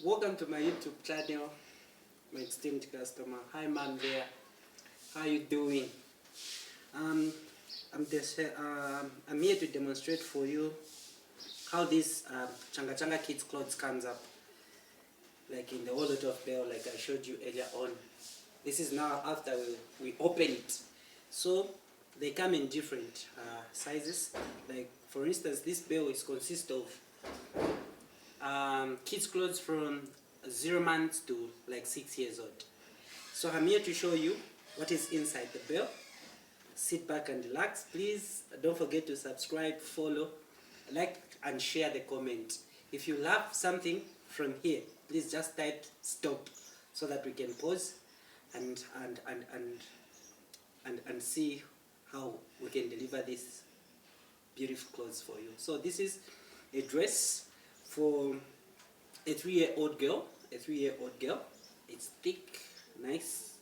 Welcome to my YouTube channel, my esteemed customer. Hi ma'am there, how you doing? I'm here to demonstrate for you how this Changa Changa kids clothes comes up, like in the wallet of Bale, like I showed you earlier on. This is now after we open it. So they come in different sizes. Like for instance, this Bale consists of kids clothes from 0 months to like 6 years old. So I'm here to show you what is inside the Bale. Sit back and relax. Please don't forget to subscribe, follow, like and share the comment. If you love something from here, please just type stop so that we can pause and see how we can deliver this beautiful clothes for you. So this is a dress for a 3-year-old girl. It's thick, nice.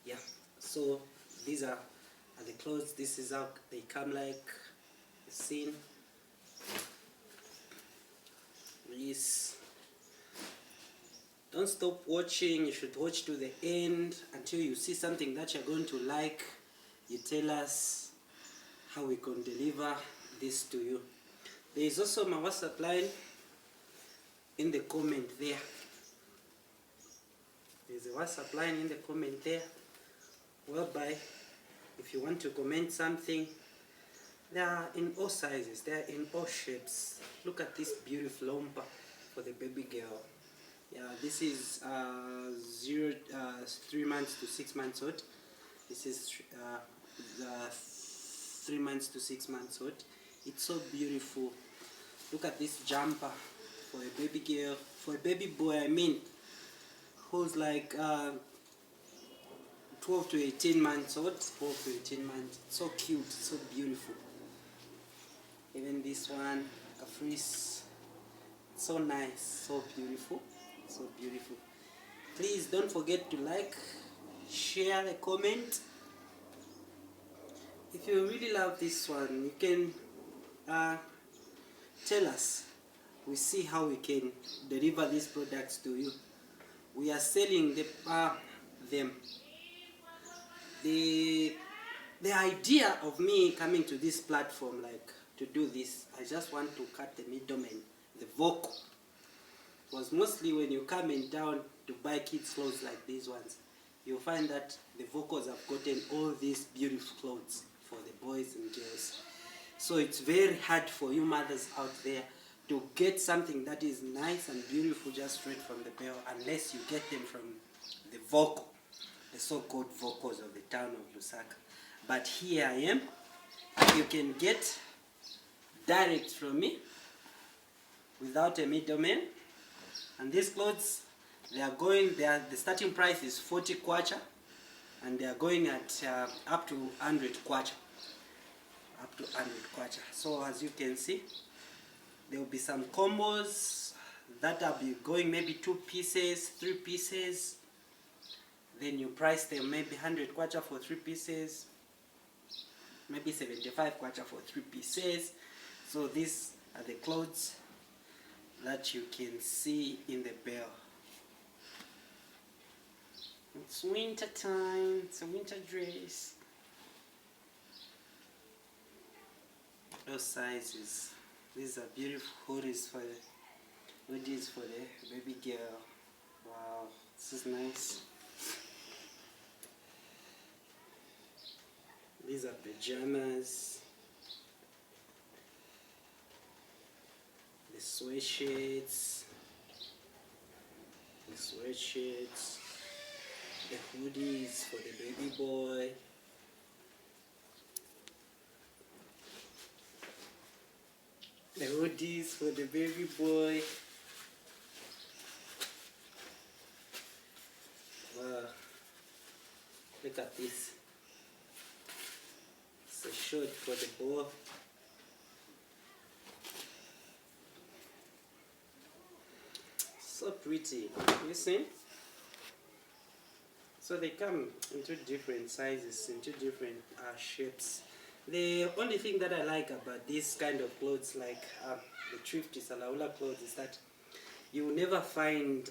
Yeah. So these are the clothes. This is how they come, like seen. Please don't stop watching. You should watch to the end until you see something that you're going to like. You tell us how we can deliver this to you. There is also my WhatsApp line in the comment there. There's a WhatsApp line in the comment there, whereby if you want to comment something, they are in all sizes, they are in all shapes. Look at this beautiful lompa for the baby girl. Yeah, this is 3 months to 6 months old. This is 3 months to 6 months old. It's so beautiful. Look at this jumper for a baby girl, for a baby boy, I mean, who's like 12 to 18 months old. 12 to 18 months. So cute, so beautiful. Even this one, a frizz, so nice, so beautiful, so beautiful. Please don't forget to like, share, the comment. If you really love this one, you can tell us. We see how we can deliver these products to you. We are selling them. The idea of me coming to this platform, like to do this, I just want to cut the middleman, the vocal. Because mostly when you come in town to buy kids clothes like these ones, you'll find that the vocals have gotten all these beautiful clothes for the boys and girls. So it's very hard for you mothers out there to get something that is nice and beautiful just straight from the Bale, unless you get them from the vocal, the so-called vocals of the town of Lusaka. But here I am. You can get direct from me without a middleman. And these clothes, the starting price is 40 kwacha, and they are going at up to 100 kwacha. Up to 100 kwacha. So as you can see, there will be some combos that will be going maybe 2 pieces, 3 pieces. Then you price them maybe 100 kwacha for 3 pieces, maybe 75 kwacha for 3 pieces. So these are the clothes that you can see in the Bale. It's winter time, it's a winter dress. Those sizes. These are beautiful hoodies for the baby girl. Wow, this is nice. These are pajamas. The sweatshirts. The hoodies for the baby boy. The hoodies for the baby boy. Wow. Look at this. It's a shirt for the boy. So pretty. Listen. So they come into different sizes, into different shapes. The only thing that I like about this kind of clothes, like the thrifty salaula clothes, is that you will never find